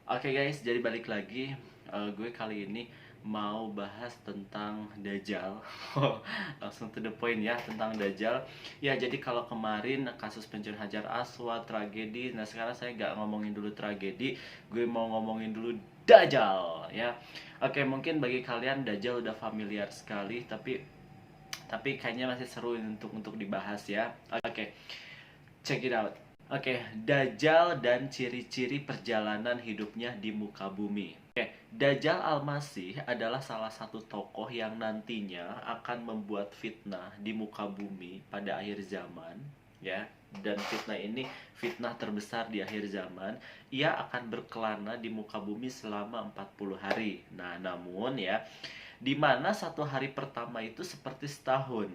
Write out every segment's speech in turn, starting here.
Oke guys, jadi balik lagi. Gue kali ini mau bahas tentang Dajjal. Langsung to the point ya, tentang Dajjal. Ya, jadi kalau kemarin kasus pencurian Hajar Aswad, tragedi. Nah, sekarang saya nggak ngomongin dulu tragedi. Gue mau ngomongin dulu Dajjal ya. Oke, mungkin bagi kalian Dajjal udah familiar sekali, tapi kayaknya masih seru untuk dibahas ya. Oke, check it out. Oke, Dajjal dan ciri-ciri perjalanan hidupnya di muka bumi. Oke, Dajjal Al-Masih adalah salah satu tokoh yang nantinya akan membuat fitnah di muka bumi pada akhir zaman, ya. Dan fitnah ini fitnah terbesar di akhir zaman. Ia akan berkelana di muka bumi selama 40 hari. Nah, namun ya, di mana satu hari pertama itu seperti setahun,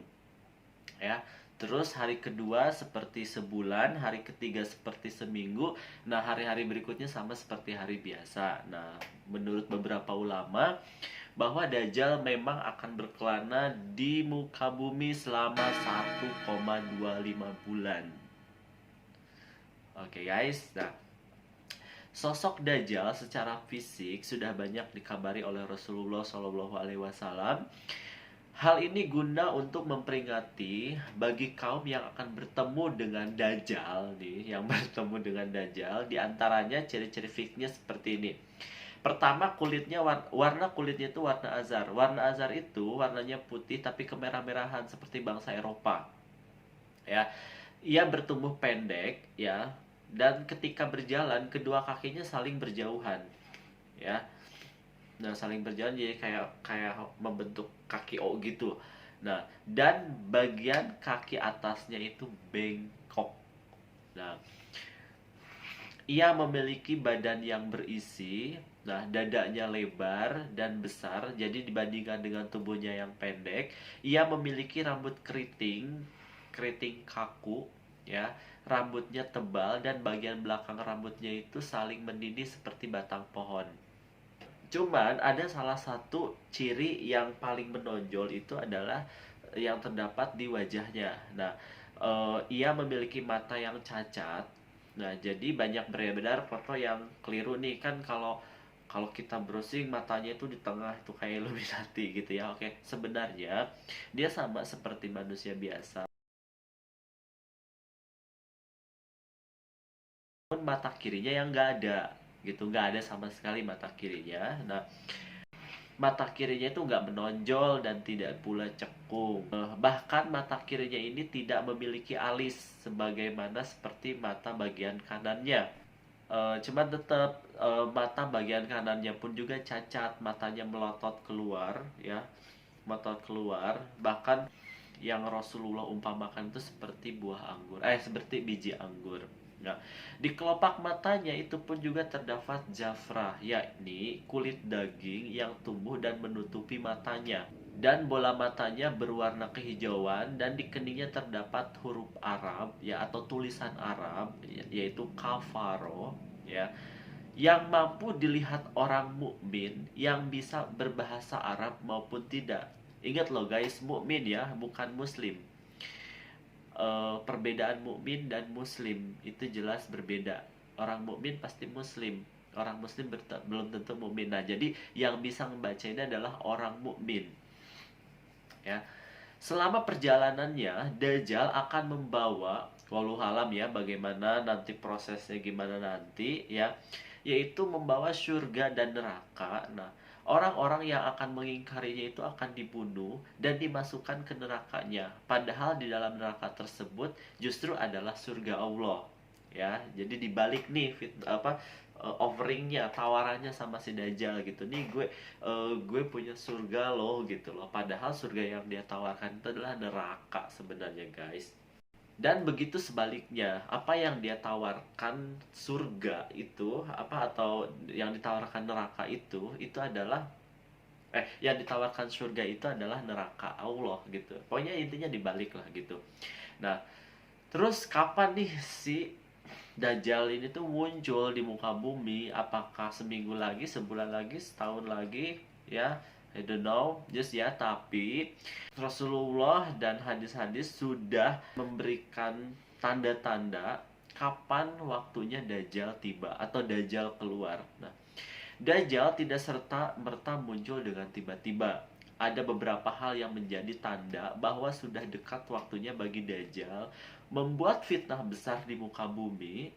ya. Terus hari kedua seperti sebulan, hari ketiga seperti seminggu. Nah, hari-hari berikutnya sama seperti hari biasa. Nah, menurut beberapa ulama bahwa Dajjal memang akan berkelana di muka bumi selama 1,25 bulan. Oke guys, nah sosok Dajjal secara fisik sudah banyak dikabari oleh Rasulullah SAW. Hal ini guna untuk memperingati bagi kaum yang akan bertemu dengan Dajjal nih, yang bertemu dengan Dajjal, diantaranya ciri-ciri fisiknya seperti ini. Pertama, kulitnya warna kulitnya itu warna azar. Warna azar itu warnanya putih tapi kemerah-merahan seperti bangsa Eropa. Ya, ia bertumbuh pendek ya, dan ketika berjalan kedua kakinya saling berjauhan ya. Nah, saling berjalan jadi kayak kayak membentuk kaki O gitu. Nah, dan bagian kaki atasnya itu bengkok. Nah, ia memiliki badan yang berisi. Nah, dadanya lebar dan besar. Jadi dibandingkan dengan tubuhnya yang pendek, ia memiliki rambut keriting, keriting kaku, ya. Rambutnya tebal dan bagian belakang rambutnya itu saling mendidih seperti batang pohon. Cuman ada salah satu ciri yang paling menonjol itu adalah yang terdapat di wajahnya. Nah, ia memiliki mata yang cacat. Nah, jadi banyak beredar foto yang keliru nih kan, kalau kalau kita browsing matanya itu di tengah itu kayak Illuminati gitu ya. Oke, sebenarnya dia sama seperti manusia biasa. Namun mata kirinya yang nggak ada gitu, nggak ada sama sekali mata kirinya. Nah, mata kirinya itu nggak menonjol dan tidak pula cekung. Bahkan mata kirinya ini tidak memiliki alis sebagaimana seperti mata bagian kanannya. Cuman tetap mata bagian kanannya pun juga cacat, matanya melotot keluar ya, melotot keluar. Bahkan yang Rasulullah umpamakan itu seperti buah anggur, seperti biji anggur. Nah, di kelopak matanya itu pun juga terdapat jafrah, yakni kulit daging yang tumbuh dan menutupi matanya. Dan bola matanya berwarna kehijauan dan di keningnya terdapat huruf Arab ya, atau tulisan Arab, yaitu kafaro ya, yang mampu dilihat orang mukmin yang bisa berbahasa Arab maupun tidak. Ingat loh guys, mukmin ya, bukan muslim. Perbedaan mukmin dan muslim itu jelas berbeda. Orang mukmin pasti muslim, orang muslim belum tentu mukmin. Nah, jadi yang bisa membaca ini adalah orang mukmin ya. Selama perjalanannya, Dajjal akan membawa, walau alam ya, bagaimana nanti prosesnya gimana nanti ya, yaitu membawa surga dan neraka. Nah, orang-orang yang akan mengingkarinya itu akan dibunuh dan dimasukkan ke nerakanya. Padahal di dalam neraka tersebut justru adalah surga Allah. Ya, jadi dibalik nih offeringnya, tawarannya sama si Dajjal gitu. Nih gue punya surga loh gitu loh. Padahal surga yang dia tawarkan itu adalah neraka sebenarnya guys. Dan begitu sebaliknya, apa yang dia tawarkan surga itu apa, atau yang ditawarkan neraka itu adalah yang ditawarkan surga itu adalah neraka Allah gitu. Pokoknya intinya dibalik lah gitu. Nah, terus kapan nih si Dajjal ini tuh muncul di muka bumi? Apakah seminggu lagi, sebulan lagi, setahun lagi? Ya, I don't know, just ya. Tapi Rasulullah dan hadis-hadis sudah memberikan tanda-tanda kapan waktunya Dajjal tiba atau Dajjal keluar. Nah, Dajjal tidak serta-merta muncul dengan tiba-tiba. Ada beberapa hal yang menjadi tanda bahwa sudah dekat waktunya bagi Dajjal membuat fitnah besar di muka bumi.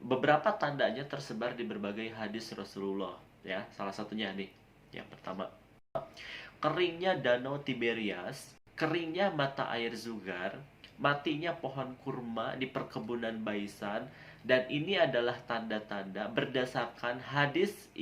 Beberapa tandanya tersebar di berbagai hadis Rasulullah, ya. Salah satunya nih, yang pertama, keringnya danau Tiberias, keringnya mata air Zugar, matinya pohon kurma di perkebunan Baisan, dan ini adalah tanda-tanda berdasarkan hadis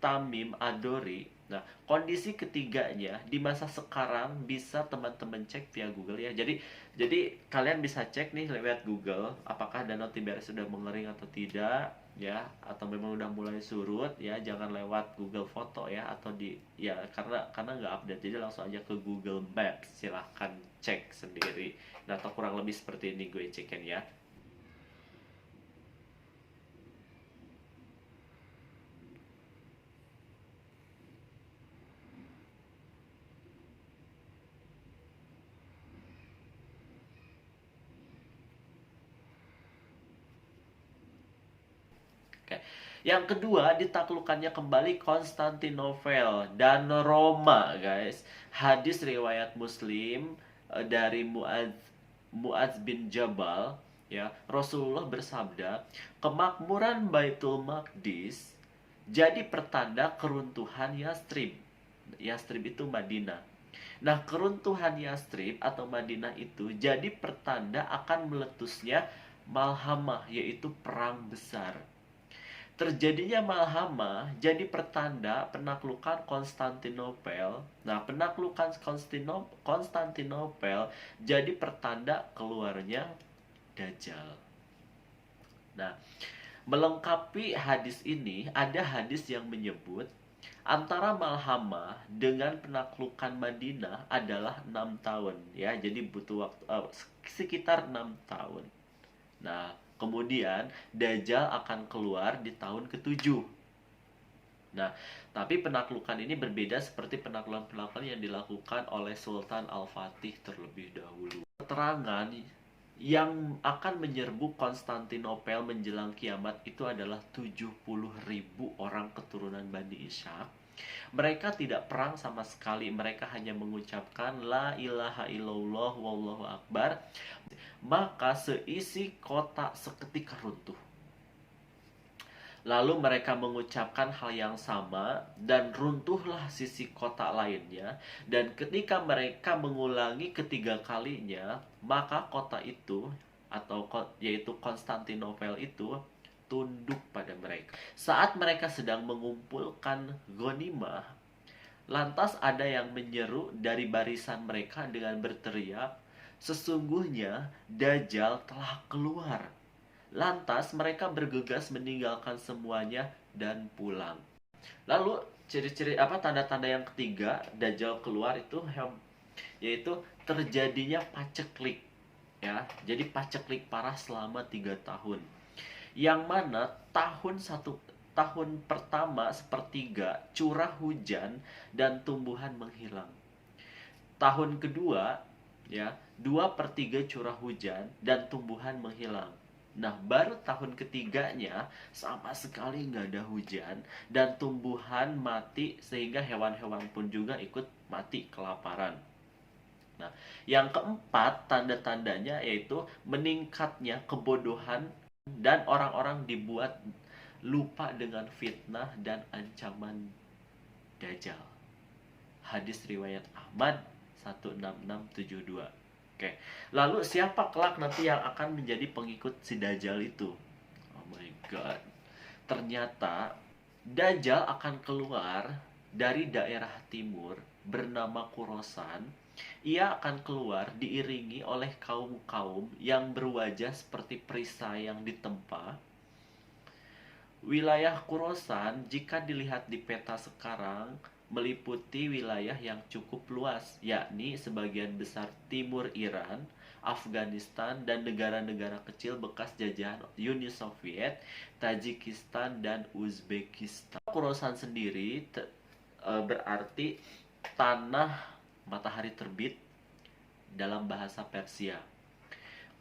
Tamim Adori. Nah, kondisi ketiganya di masa sekarang bisa teman-teman cek via Google ya. Jadi kalian bisa cek nih lewat Google apakah Danau Tiberias sudah mengering atau tidak ya, atau memang udah mulai surut ya. Jangan lewat Google Foto ya, atau di ya, karena nggak update, jadi langsung aja ke Google Maps, silahkan cek sendiri. Nah, atau kurang lebih seperti ini gue cekin ya. Oke. Yang kedua, ditaklukkannya kembali Konstantinopel dan Roma, guys. Hadis riwayat Muslim dari Muadz bin Jabal, ya. Rasulullah bersabda, "Kemakmuran Baitul Maqdis jadi pertanda keruntuhan Yastrib." Yastrib itu Madinah. Nah, keruntuhan Yastrib atau Madinah itu jadi pertanda akan meletusnya Malhamah, yaitu perang besar. Terjadinya Malhamah jadi pertanda penaklukan Konstantinopel. Nah, penaklukan Konstantinopel jadi pertanda keluarnya Dajjal. Nah, melengkapi hadis ini, ada hadis yang menyebut antara Malhamah dengan penaklukan Madinah adalah 6 tahun ya. Jadi butuh waktu sekitar 6 tahun. Nah, kemudian Dajjal akan keluar di tahun ke-7. Nah, tapi penaklukan ini berbeda seperti penaklukan-penaklukan yang dilakukan oleh Sultan Al-Fatih terlebih dahulu. Keterangan yang akan menyerbu Konstantinopel menjelang kiamat itu adalah 70.000 orang keturunan Bani Ishaq. Mereka tidak perang sama sekali, mereka hanya mengucapkan La ilaha illallah wallahu akbar. Maka seisi kota seketika runtuh. Lalu mereka mengucapkan hal yang sama dan runtuhlah sisi kota lainnya. Dan ketika mereka mengulangi ketiga kalinya, maka kota itu atau yaitu Konstantinopel itu tunduk pada mereka. Saat mereka sedang mengumpulkan ghanimah, lantas ada yang menyeru dari barisan mereka dengan berteriak, "Sesungguhnya Dajjal telah keluar." Lantas mereka bergegas meninggalkan semuanya dan pulang. Lalu ciri-ciri apa, tanda-tanda yang ketiga Dajjal keluar itu yaitu terjadinya paceklik ya. Jadi paceklik parah selama 3 tahun. Yang mana tahun pertama sepertiga curah hujan dan tumbuhan menghilang. Tahun kedua ya 2/3 curah hujan dan tumbuhan menghilang. Nah, baru tahun ketiganya sama sekali nggak ada hujan dan tumbuhan mati sehingga hewan-hewan pun juga ikut mati kelaparan. Nah, yang keempat tanda-tandanya yaitu meningkatnya kebodohan dan orang-orang dibuat lupa dengan fitnah dan ancaman Dajjal. Hadis riwayat Ahmad 16672. Oke. Lalu siapa kelak nanti yang akan menjadi pengikut si Dajjal itu? Oh my god. Ternyata Dajjal akan keluar dari daerah timur bernama Kurosan. Ia akan keluar diiringi oleh kaum-kaum yang berwajah seperti perisai yang ditempa. Wilayah Kurosan jika dilihat di peta sekarang meliputi wilayah yang cukup luas, yakni sebagian besar timur Iran, Afghanistan, dan negara-negara kecil bekas jajahan Uni Soviet, Tajikistan, dan Uzbekistan. Kurosan sendiri berarti tanah matahari terbit dalam bahasa Persia.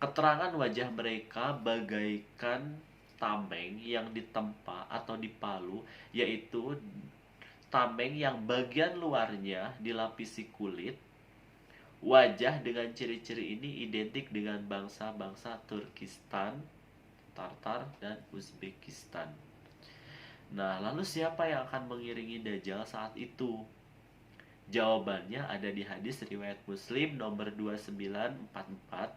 Keterangan wajah mereka bagaikan tameng yang ditempa atau dipalu, yaitu tameng yang bagian luarnya dilapisi kulit. Wajah dengan ciri-ciri ini identik dengan bangsa-bangsa Turkistan, Tartar, dan Uzbekistan. Nah, lalu siapa yang akan mengiringi Dajjal saat itu? Jawabannya ada di hadis riwayat Muslim nomor 2944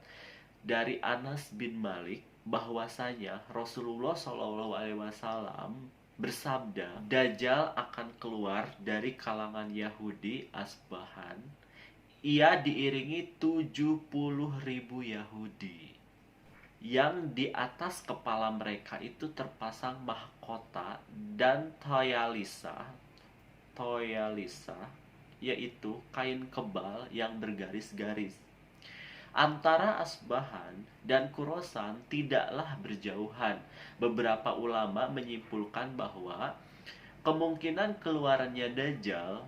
dari Anas bin Malik, bahwasanya Rasulullah SAW bersabda, Dajjal akan keluar dari kalangan Yahudi Asbahan. Ia diiringi 70.000 Yahudi yang di atas kepala mereka itu terpasang mahkota dan toyalisa, yaitu kain kebal yang bergaris-garis. Antara Asbahan dan Khorasan tidaklah berjauhan. Beberapa ulama menyimpulkan bahwa kemungkinan keluarannya Dajjal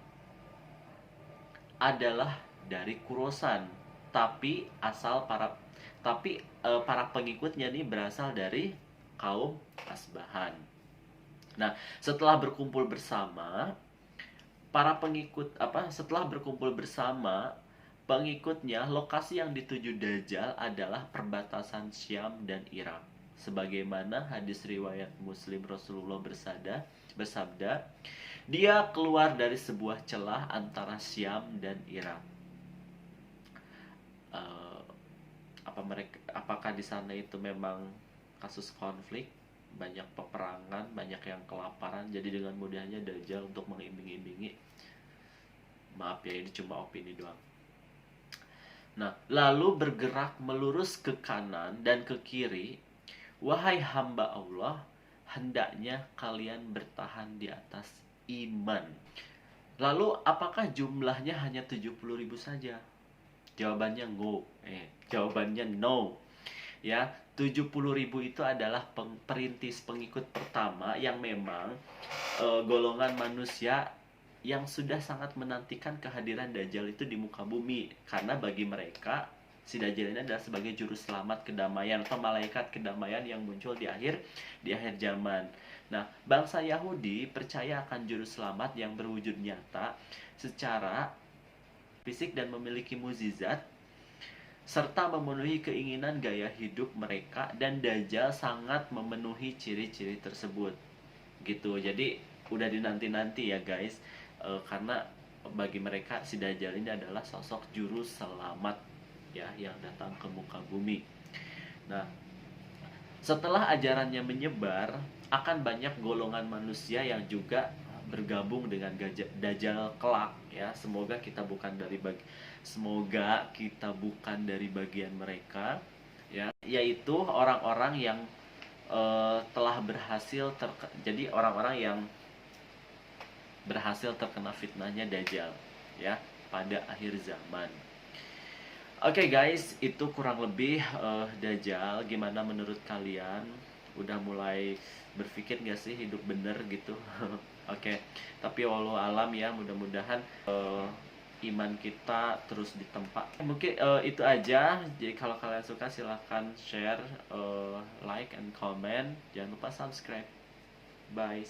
adalah dari Khorasan, tapi para pengikutnya nih berasal dari kaum Asbahan. Nah, setelah berkumpul bersama, pengikutnya, lokasi yang dituju Dajjal adalah perbatasan Syam dan Irak. Sebagaimana hadis riwayat Muslim, Rasulullah bersabda, dia keluar dari sebuah celah antara Syam dan Irak. Apakah di sana itu memang kasus konflik, banyak peperangan, banyak yang kelaparan, jadi dengan mudahnya Dajjal untuk mengiming-imingi? Maaf ya, ini cuma opini doang. Nah, lalu bergerak melurus ke kanan dan ke kiri. Wahai hamba Allah, hendaknya kalian bertahan di atas iman. Lalu apakah jumlahnya hanya 70.000 saja? Jawabannya no. Ya, 70.000 itu adalah perintis pengikut pertama yang memang golongan manusia yang sudah sangat menantikan kehadiran Dajjal itu di muka bumi, karena bagi mereka si Dajjal ini adalah sebagai juru selamat kedamaian atau malaikat kedamaian yang muncul di akhir zaman. Nah, bangsa Yahudi percaya akan juru selamat yang berwujud nyata secara fisik dan memiliki mukjizat serta memenuhi keinginan gaya hidup mereka, dan Dajjal sangat memenuhi ciri-ciri tersebut. Gitu. Jadi udah dinanti-nanti ya guys, karena bagi mereka si Dajjal ini adalah sosok juru selamat ya yang datang ke muka bumi. Nah, setelah ajarannya menyebar, akan banyak golongan manusia yang juga bergabung dengan Dajjal kelak ya. Semoga kita bukan dari bagian mereka ya, yaitu orang-orang yang telah berhasil jadi orang-orang yang berhasil terkena fitnahnya Dajjal ya pada akhir zaman. Oke guys, itu kurang lebih Dajjal. Gimana menurut kalian? Udah mulai berpikir gak sih hidup bener gitu? Oke, tapi walau alam ya, mudah-mudahan iman kita terus ditempa. Mungkin itu aja. Jadi kalau kalian suka silahkan share, like and comment. Jangan lupa subscribe. Bye.